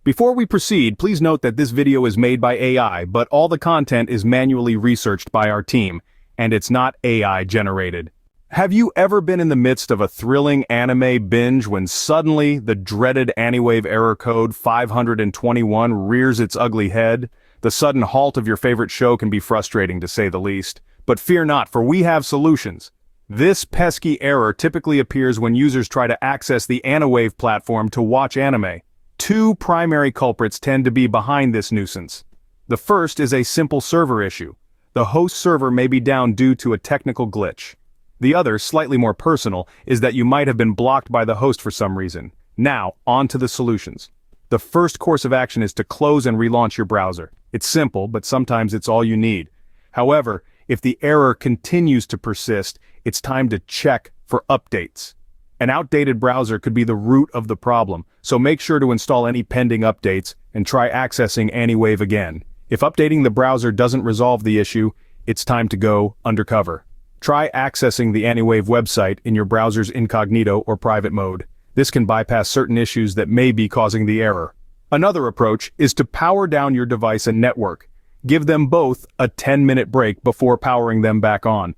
Before we proceed, please note that this video is made by AI, but all the content is manually researched by our team, and it's not AI generated. Have you ever been in the midst of a thrilling anime binge when suddenly the dreaded Aniwave Error Code 521 rears its ugly head? The sudden halt of your favorite show can be frustrating to say the least. But fear not, for we have solutions. This pesky error typically appears when users try to access the Aniwave platform to watch anime. Two primary culprits tend to be behind this nuisance. The first is a simple server issue. The host server may be down due to a technical glitch. The other, slightly more personal, is that you might have been blocked by the host for some reason. Now, on to the solutions. The first course of action is to close and relaunch your browser. It's simple, but sometimes it's all you need. However, if the error continues to persist, it's time to check for updates. An outdated browser could be the root of the problem, so make sure to install any pending updates and try accessing Aniwave again. If updating the browser doesn't resolve the issue, it's time to go undercover. Try accessing the Aniwave website in your browser's incognito or private mode. This can bypass certain issues that may be causing the error. Another approach is to power down your device and network. Give them both a 10-minute break before powering them back on.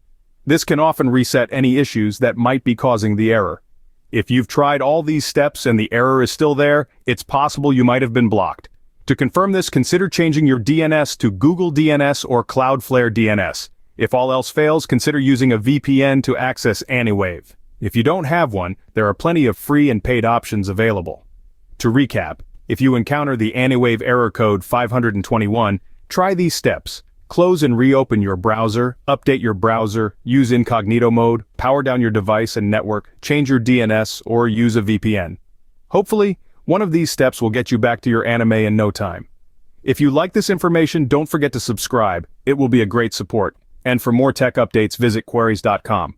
This can often reset any issues that might be causing the error. If you've tried all these steps and the error is still there, it's possible you might have been blocked. To confirm this, consider changing your DNS to Google DNS or Cloudflare DNS. If all else fails, consider using a VPN to access Aniwave. If you don't have one, there are plenty of free and paid options available. To recap, if you encounter the Aniwave Error Code 521, try these steps. Close and reopen your browser, update your browser, use incognito mode, power down your device and network, change your DNS, or use a VPN. Hopefully, one of these steps will get you back to your anime in no time. If you like this information, don't forget to subscribe. It will be a great support. And for more tech updates, visit queries.com.